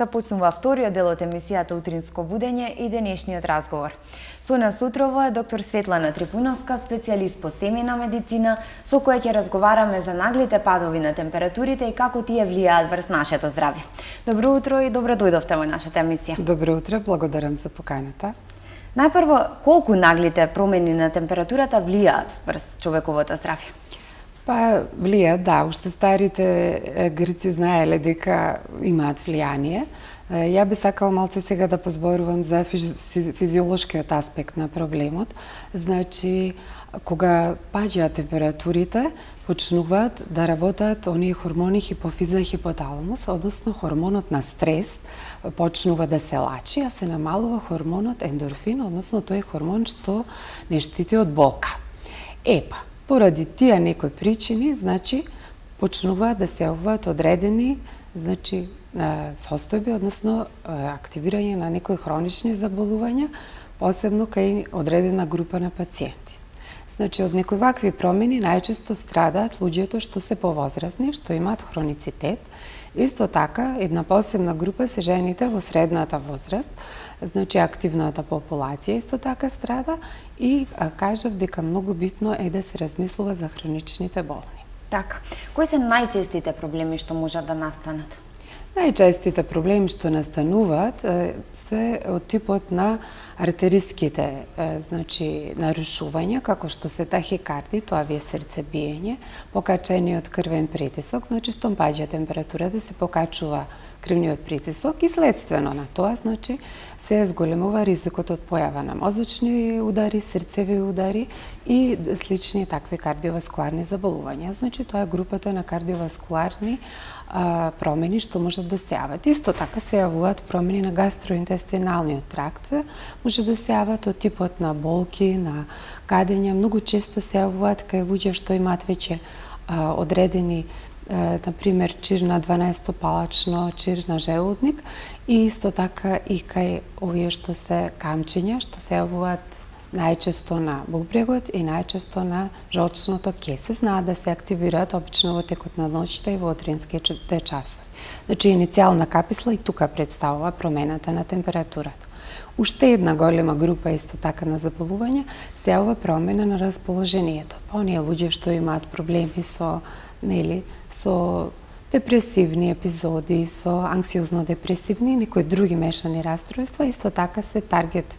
Започнува вториот дел од емисијата Утринско будење и денешниот разговор. Со нас утрово е доктор Светлана Трифуновска, специјалист по семејна медицина, со која ќе разговараме за наглите падови на температурите и како тие влијаат врз нашето здравје. Добро утро и добро дојдовте во нашата емисија. Добро утро, благодарам за поканата. Најпрво, колку наглите промени на температурата влијаат врз човековото здравје? Па влијаат, да, уште старите грци знаеле дека имаат влијание. Ја би сакала малце сега да позборувам за физиолошкиот аспект на проблемот. Значи, кога паѓаат температурите, почнуваат да работат оние хормони хипофиза и хипоталамус, односно хормонот на стрес почнува да се лачи, а се намалува хормонот ендорфин, односно тој хормон што не штити од болка. Поради тие некои причини, значи, почнуваат да се јавуваат одредени, значи, состојби, односно активирање на некои хронични заболувања, посебно кај одредена група на пациенти. Значи, од некои вакви промени најчесто страдаат луѓето што се повозрасни, што имаат хроницитет. Исто така, една посебна група се жените во средната возраст, значи активната популација исто така страда и кажав дека многу битно е да се размислува за хроничните болни. Така. Кои се најчестите проблеми што можат да настанат? Најчестите проблеми што настануваат се од типот на артериските, значи нарушувања, како што се тахикарди, тоа ви е срцебиење, покачениот крвен притисок, значи штом паѓа температурата се покачува крвниот притисок и следствено на тоа, значи се зголемува ризикот од појава на мозочни удари, срцеви удари и слични такви кардиоваскуларни заболувања. Значи тоа е групата на кардиоваскуларни промени што можат да се јават. Исто така се јавуваат промени на гастроинтестиналниот тракт, може да се јават од типот на болки, на гадења, многу често се јавуваат кај луѓе што имаат веќе одредени например чир на 12-палачно, чир на желудник и исто така и кај овие што се камчиња, што се јавуваат најчесто на бубрегот и најчесто на жолчното кесе, знаат да се активираат обично во текот на ноќта и во утринските часови. Значи, иницијална каписла и тука представува промената на температурата. Уште една голема група исто така на заболувања се јавува промена на расположението. Оние луѓе што имаат проблеми со со депресивни епизоди, со анксиозно-депресивни и некои други мешани расстройства, исто така се таргет,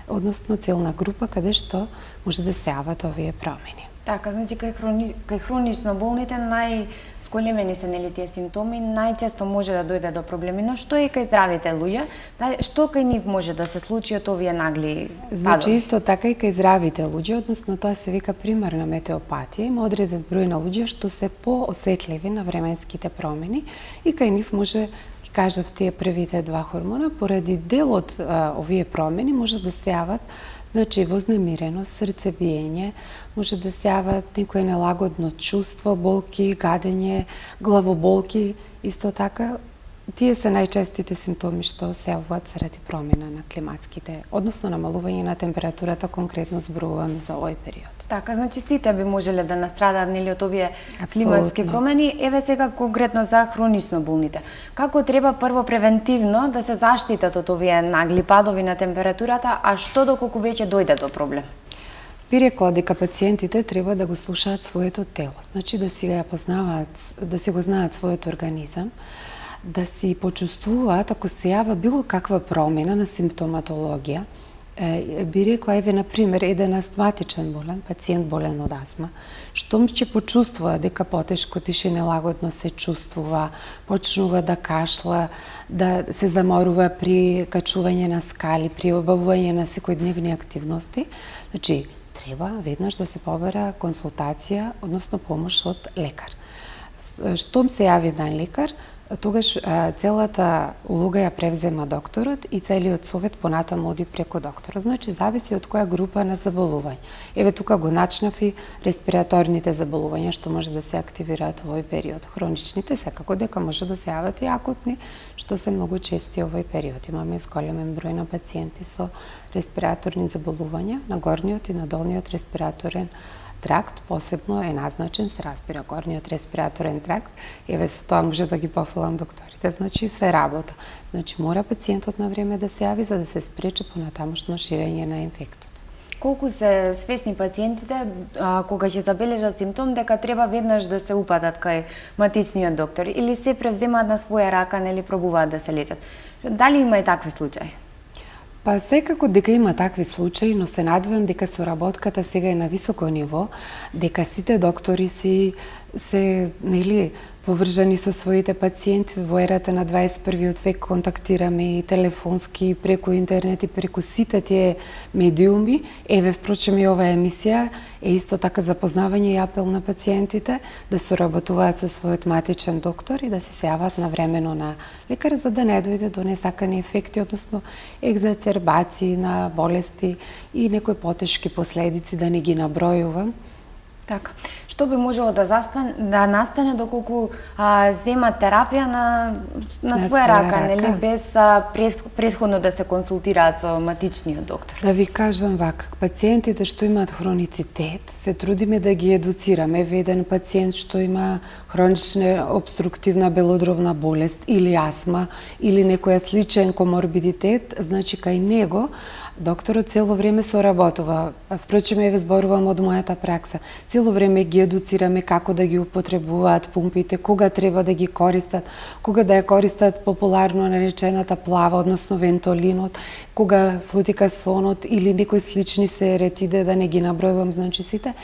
односно целна група каде што може да се јават овие промени. Така, значи кај хронично болните најзголемени се тие симптоми, најчесто може да дојде до проблеми, но што е кај здравите луѓе? Што кај нив може да се случи од овие нагли падови? Значи исто така и кај здравите луѓе, односно тоа се вика примарна метеопатија, има одреден број на луѓе што се поосетливи на временските промени и кај нив може, кажав, тие првите два хормона, поради дел од овие промени може да се јават, значи вознемиреност, срцебиење, може да се јават некое нелагодно чувство, болки, гадење, главоболки, исто така. Тие се најчестите симптоми што се јавуваат заради промена на климатските, односно намалување на температурата, конкретно зборуваме за овој период. Така, значи сите би можеле да настрадаат од овие климатски промени. Еве сега конкретно за хронично болните. Како треба прво превентивно да се заштитат од овие нагли падови на температурата, а што доколку веќе дојде до проблем? Би рекла дека пациентите треба да го слушаат своето тело, значи да си го познаваат, да си го знаат својот организам, да си почувствуваат ако се јава било каква промена на симптоматологија. Би рекла, еве, например, еден астматичен болен, пациент болен од астма, штом ќе почувствува дека потешко дише, нелагодно се чувствува, почнува да кашла, да се заморува при качување на скали, при обавување на секојдневни активности, значи, треба веднаш да се побара консултација, односно помош од лекар. Штом се јави еден лекар, тогаш целата улога ја превзема докторот и целиот совет понатаму оди преку докторот. Значи, зависи од која група на заболување. Еве тука го начнав и респираторните заболувања што може да се активираат во овој период. Хроничните секако дека може да се јават и акутни, што се многу чести овој период. Имаме зголемен број на пациенти со респираторни заболувања на горниот и на долниот респираторен тракт посебно е назначен, се разбира, горниот респираторен тракт. Еве со тоа може да ги пофалам докторите. Значи се работа. Значи мора пациентот на време да се јави за да се спречи понатамошно ширење на инфектот. Колку се свесни пациентите кога ќе забележат симптом дека треба веднаш да се упатат кај матичниот доктор или се превземаат на своја рака, нели пробуваат да се лечат? Дали има и такви случаи? Па секако дека има такви случаи, но се надевам дека соработката сега е на високо ниво, дека сите доктори се нели поврзани со своите пациенти во ерата на 21 век, контактираме и телефонски, и преку интернет и преку сите тие медиуми. Еве, впрочем, и оваа емисија е исто така запознавање и апел на пациентите да соработуваат со својот матичен доктор и да се јават навремено на лекар за да не дојде до несакани ефекти, односно екзацербации на болести и некои потешки последици, да не ги набројувам. Така. Што би можело да настане доколку земат терапија на своја рака, нели, без претходно да се консултираат со матичниот доктор? Да ви кажам вака, пациентите што имаат хроницитет, се трудиме да ги едуцираме. Еве еден пациент што има хронична обструктивна белодробна болест или астма или некоја сличен коморбидитет, значи кај него докторот цело време соработува. Впрочем, еве зборувам од мојата пракса. Цело време ги едуцираме како да ги употребуваат пумпите, кога треба да ги користат, кога да ја користат популарно наречената плава, односно вентолинот, кога флутикасонот или некои слични се ретиде, да не ги набројувам, значи сите,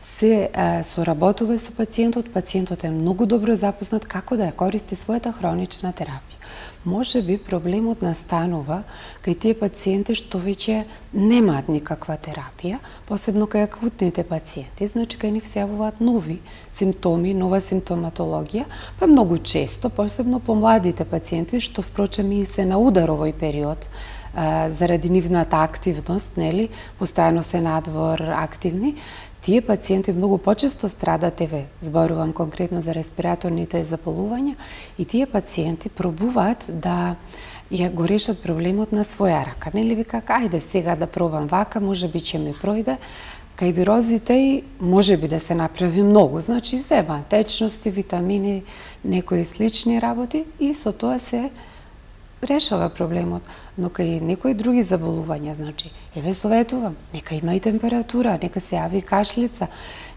се соработува со пациентот. Пациентот е многу добро запознат како да ја користи својата хронична терапија. Може би проблемот настанува кај тие пациенти што веќе немаат никаква терапија, посебно кај акутните пациенти, значи кај нив се јавуваат нови симптоми, нова симптоматологија, па многу често, посебно по младите пациенти, што впрочем и се на удар овој период, заради нивната активност, нели, постојано се надвор активни, тие пациенти многу почесто страдат, еве, зборувам конкретно за респираторните заболувања, и тие пациенти пробуваат да ја го решат проблемот на своја рака. Нели вика, ајде сега да пробам вака, може би ќе ми пројде. Кај вирозите и може би да се направи многу, значи земаат течности, витамини, некои слични работи и со тоа се решава проблемот, но кај некои други заболувања, значи, еве советувам, нека има и температура, нека се јави кашлица,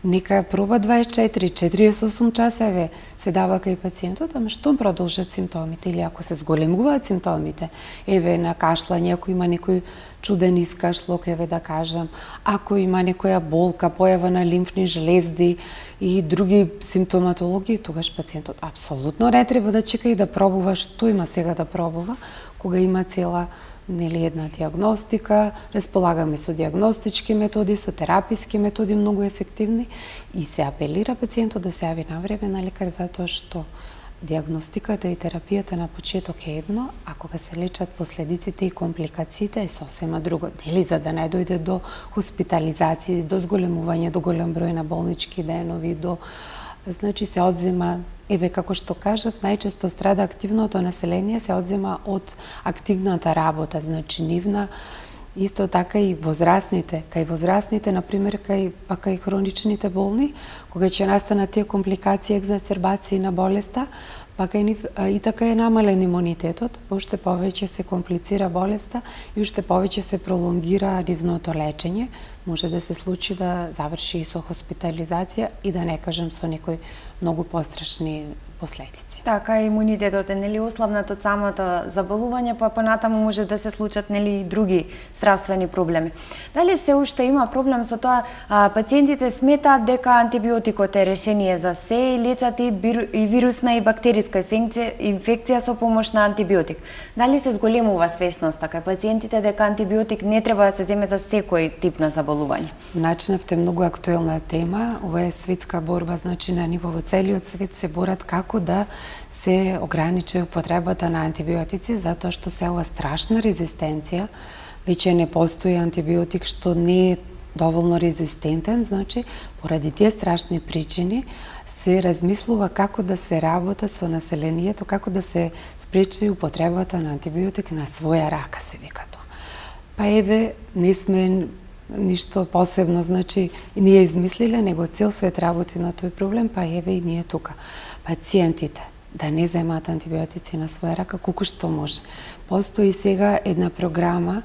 нека проба 24-48 часа, еве, се дава кај пациентот, ама што продолжат симптомите или ако се зголемуваат симптомите, еве на кашлање, ако има некој чуден искашлок, еве да кажам, ако има некоја болка, појава на лимфни жлезди и други симптоматологии, тогаш пациентот апсолутно не треба да чека и да пробува што има сега да пробува, кога има цела нели една диагностика, располагаме со диагностички методи, со тераписки методи многу ефективни и се апелира пациентот да се јави навреме на лекар затоа што диагностиката и терапијата на почеток е едно, а кога се лечат последиците и компликациите е сосема друго. Нели за да не дојде до хоспитализации, до зголемување, до голем број на болнички денови, значи се одзема, еве како што кажав, најчесто страда активното население, се одзема од активната работа, значи нивна, исто така и возрастните. Кај возрастните, например, кај хроничните болни, кога ќе настанат тие компликации, екзацербации на болеста, па кај нив и така е намален имунитетот, уште повеќе се комплицира болеста и уште повеќе се пролонгира нивното лечење. Може да се случи да заврши и со хоспитализација и да не кажем со некои многу пострашни последици. Така, имунитетот е нели ослабнат од самото заболување, па понатаму може да се случат нели и други здравствени проблеми. Дали се уште има проблем со тоа пациентите сметаат дека антибиотикот е решение за се и лечат и вирусна и бактериска инфекција со помош на антибиотик? Дали се зголемува свесноста кај пациентите дека антибиотик не треба да се земе за секој тип на заболување? Начнавте многу актуелна тема. Ова е светска борба, значи на ниво во целиот свет се борат како да се ограничи употребата на антибиотици, затоа што се ова страшна резистенција, веќе не постои антибиотик што не е доволно резистентен, значи поради тие страшни причини се размислува како да се работа со населението, како да се спречи употребата на антибиотик на своја рака, се вика тоа. Па еве, не сме ништо посебно, значи, ние измислиле, него цел свет работи на тој проблем, па еве и ние тука. Пациентите да не земаат антибиотици на своја рака, колку што може. Постои сега една програма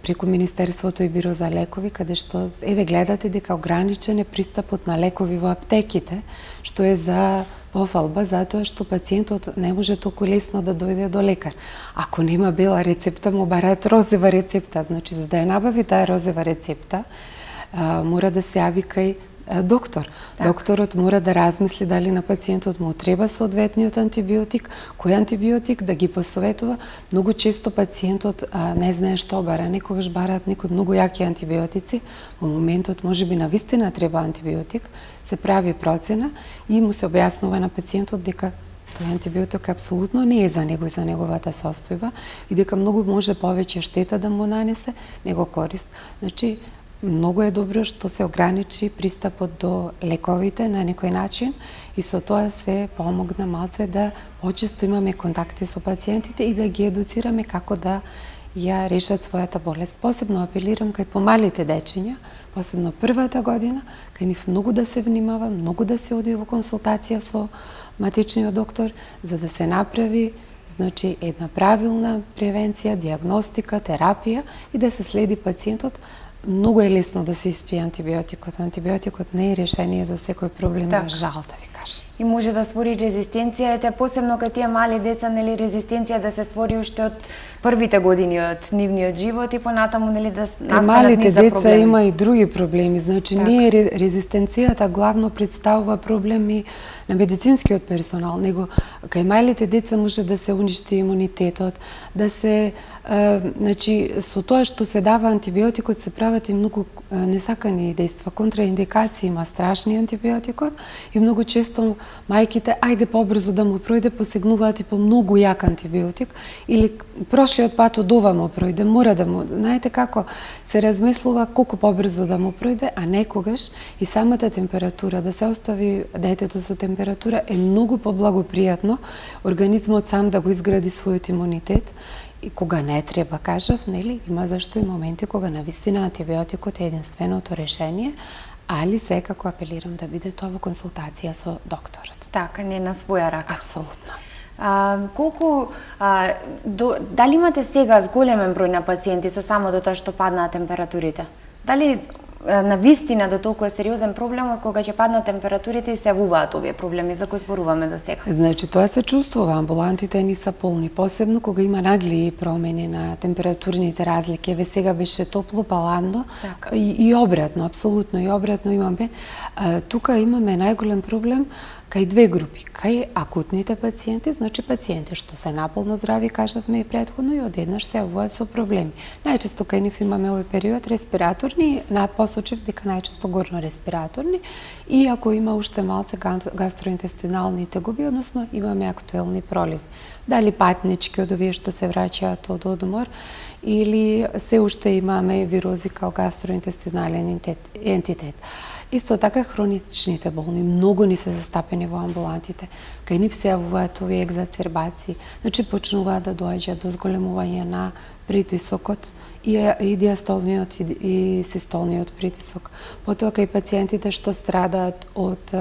преку Министерството и Биро за лекови, каде што, еве гледате дека ограничен е пристапот на лекови во аптеките, што е за пофалба, затоа што пациентот не може толку лесно да дојде до лекар. Ако нема бела рецепта, му бараат розова рецепта. Значи, за да ја набави таа розова рецепта, мора да се јави кај доктор. Так. Докторот мора да размисли дали на пациентот му треба соодветниот антибиотик, кој антибиотик да ги посоветува. Многу често пациентот не знае што бара, некогаш бараат некои многу јаки антибиотици, во моментот можеби навистина треба антибиотик, се прави процена и му се објаснува на пациентот дека тој антибиотик апсолутно не е за него и за неговата состојба и дека многу може повеќе штета да му нанесе него корист. Значи, многу е добро што се ограничи пристапот до лековите на некој начин и со тоа се помогна малце да почесто имаме контакти со пациентите и да ги едуцираме како да ја решат својата болест. Посебно апелирам кај помалите дечиња, посебно првата година, кај нив многу да се внимава, многу да се оди во консултација со матичниот доктор, за да се направи значи една правилна превенција, диагностика, терапија и да се следи пациентот. Многу е лесно да се испие антибиотикот. Антибиотикот не е решение за секој проблем, так. На жал да ви кажам. И може да створи резистенција, ете посебно кај тие мали деца, нели, резистенција да се створи уште од првите години од нивниот живот и понатаму, нели, да настанат малите низ за деца проблеми. има и други проблеми, значи так. не е резистенцијата главно представува проблеми на медицинскиот персонал, него кај малите деца може да се уништи имунитетот, да се значи со тоа што се дава антибиотикот се прават и многу несакани дејства, контраиндикации има страшни антибиотикот и многу често мајките ајде побрзо да му пројде, посегнуваат и по многу јак антибиотик или прошлиот пат од ова му пројде, мора да му, знаете како се размислува колку побрзо да му пројде, а некогаш и самата температура, да се остави детето со температура е многу поблагопријатно организмот сам да го изгради својот имунитет. И кога не треба, кажав, нели, има зашто и моменти кога навистина антибиотикот е единственото решение, али секако апелирам да биде тоа во консултација со докторот. Така, не на своја рака. Апсолутно. Дали имате сега зголемен број на пациенти со само до тоа што паднаа температурите? Дали на вистина до толку е сериозен проблемот кога ќе паднат температурите и се јавуваат овие проблеми за кои зборуваме до сега? Значи, тоа се чувствува, амбулантите ни се полни, посебно кога има нагли промени на температурните разлики. Еве сега беше топло, па ладно и обратно, апсолутно и обратно имаме. Тука имаме најголем проблем кај две групи, кај акутните пациенти, значи пациенти што се наполно здрави, кажавме и претходно, и одеднаш се јавуваат со проблеми. Најчесто кај нив имаме овој период респираторни, посочив дека најчесто горно респираторни, и ако има уште малце гастроинтестинални тегоби, односно имаме актуелни проливи. Дали патнички од овие што се враќаат од одмор, или се уште имаме вирози као гастроинтестинален ентитет. Исто така хроничните болни многу ни се застапени во амбулантите. Кај нив се јавуваат овие екзацербации, значи почнуваат да доаѓаат до зголемување на притисокот и диастолниот и систолниот притисок. Потоа кај пациентите што страдаат од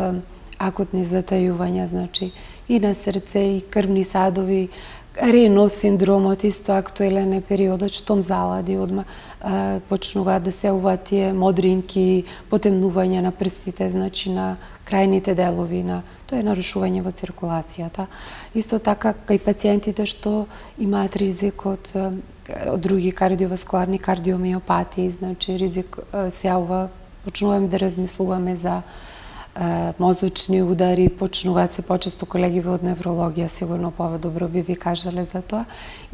акутни затајувања, значи и на срце, и крвни садови, Рено синдромот исто актуелен е периодот, штом залади одма почнуваат да се јавуваат тие модринки, потемнување на прстите, значи на крајните делови, тоа е нарушување во циркулацијата. Исто така кај пациентите што имаат ризик од други кардиоваскуларни кардиомиопатии, значи ризик се јавува, почнуваме да размислуваме за мозочни удари, почнуваат се почесто колеги од неврологија, сигурно подобро би ви кажале за тоа,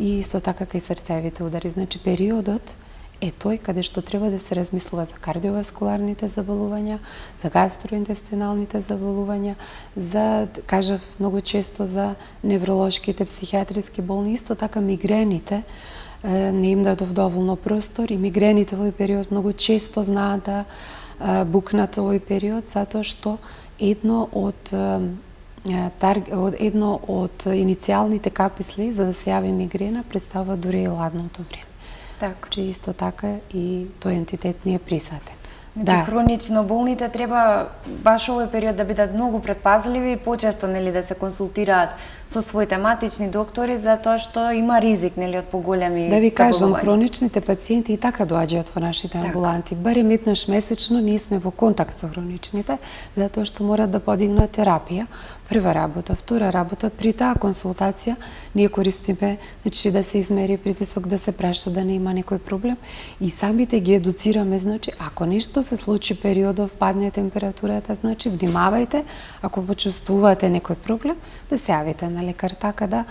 и исто така кај срцевите удари. Значи периодот е тој каде што треба да се размислува за кардиоваскуларните заболувања, за гастроинтестиналните заболувања, за, кажав многу често, за невролошките, психијатриски болни, исто така мигрените, не им дадов доволно простор и мигрените во овој период многу често знаат да букнат овој период, затоа што едно од иницијалните каписли за да се јави мигрена представува дури и ладното време. Така. Че исто така и тој ентитет не е присатен. Значи, хронично болните треба баш овој период да бидат многу предпазливи и почесто да се консултираат со своите матични доктори затоа што има ризик од поголеми Да ви кажам, заболувања. хроничните пациенти и така доаѓаат во нашите амбуланти. Барем еднаш месечно ние сме во контакт со хроничните, затоа што морат да подигнат терапија. Прва работа, втора работа, при таа консултација ние користиме, значи да се измери притисок, да се праша да не има некој проблем и самите ги едуцираме, значи ако нешто се случи периодов, падне температурата, значи внимавајте, ако почувствувате некој проблем, да се јавите на лекар, така да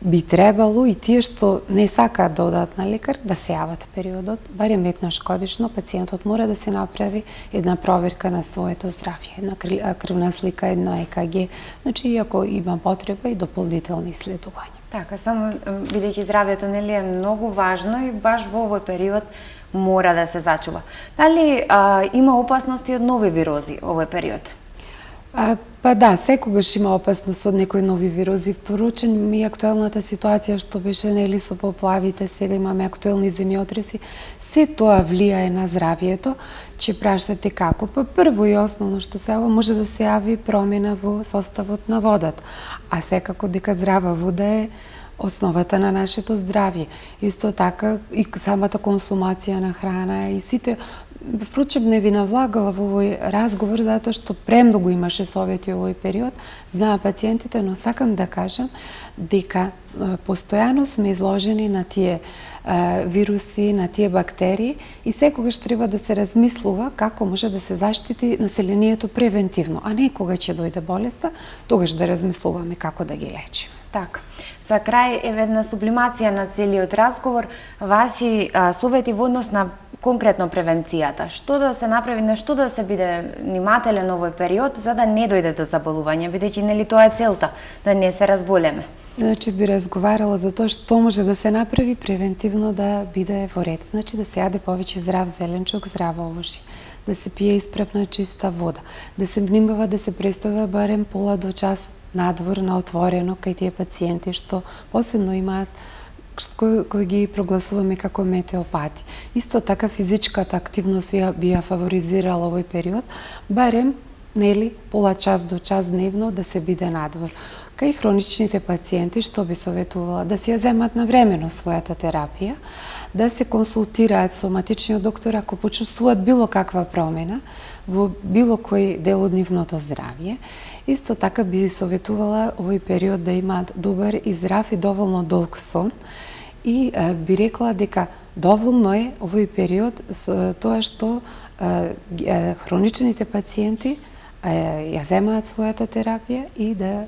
би требало и тие што не сакаат да одат на лекар да се јават периодот, барем еднаш годишно пациентот мора да се направи една проверка на своето здравје, една крвна слика, едно ЕКГ, значи иако има потреба и дополнителни исследувања. Така, само бидејќи здравјето е многу важно и баш во овој период мора да се зачува. Дали има опасности од нови вирози овој период? Па да, секогаш има опасност од некои нови вирузи. Впрочем, и актуелната ситуација што беше со поплавите, сега имаме актуелни земјотреси, се тоа влијае на здравјето, че прашате како. Па прво и основно што се јава, може да се јави промена во составот на водата, а секако дека здрава вода е основата на нашето здравје. Исто така и самата консумација на храна и сите. Впрочем, не ви навлагала во овој разговор, затоа што премногу имаше совети овој период, знаа пациентите, но сакам да кажам дека постојано сме изложени на тие вируси, на тие бактерии и секогаш треба да се размислува како може да се заштити населението превентивно, а не кога ќе дојде болеста, тогаш да размислуваме како да ги лечиме. Така. За крај е една сублимација на целиот разговор, ваши совети во однос на конкретно превенцијата. Што да се направи, на што да се биде внимателен овој период за да не дојде до заболување, бидејќи тоа е целта, да не се разболеме. Значи би разговарала за тоа што може да се направи превентивно да биде во ред. Значи да се јаде повеќе здрав зеленчук, здраво овошје, да се пие исправна чиста вода, да се внимава да се престојува барем пола до час надвор на отворено кај тие пациенти што посебно имаат кои ги прогласуваме како метеопати. Исто така физичката активност би ја фаворизирала овој период, барем пола час до час дневно да се биде надвор. Кај хроничните пациенти што би советувала да се ја земат навремено својата терапија, да се консултираат со матичниот доктор ако почувствуваат било каква промена во било кој дел од нивното здравје. Исто така би советувала овој период да имаат добар и здрав и доволно долг сон и би рекла дека доволно е овој период тоа што хроничните пациенти ја земаат својата терапија и да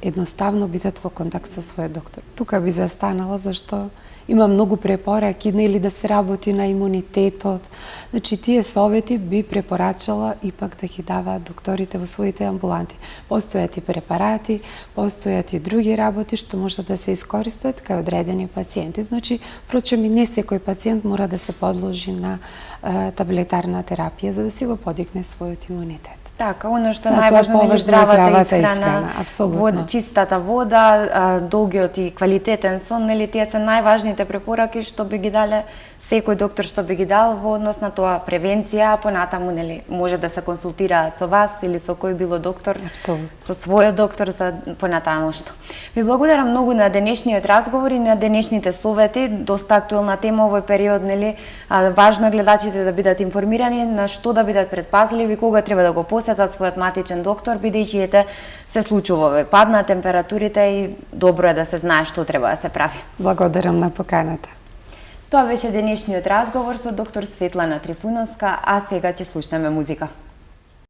едноставно бидат во контакт со својот доктор. Тука би застанала зашто има многу препораки, да се работи на имунитетот. Значи, тие совети би препорачала ипак да ги даваат докторите во своите амбуланти. Постојат и препарати, постојат и други работи што може да се искористат кај одредени пациенти. Значи, впрочем и не секој пациент мора да се подложи на таблетарна терапија за да си го подигне својот имунитет. Така, оно што е најважно е здравата исхрана, апсолутно. Чистата вода, долгиот и квалитетен сон, тие се најважните препораки што би ги дале секој доктор што би ги дал во однос на тоа превенција, понатаму може да се консултираат со вас или со кој било доктор, со својот доктор за понатамошто. Ви благодарам многу на денешниот разговор и на денешните совети, доста актуелна тема овој период, важно е гледачите да бидат информирани на што да бидат предпазливи, кога треба да го посетат својот матичен доктор, бидејќи се случува овој пад на температурите и добро е да се знае што треба да се прави. Благодарам на поканата. Тоа беше денешниот разговор со доктор Светлана Трифуновска, а сега ќе слушнеме музика.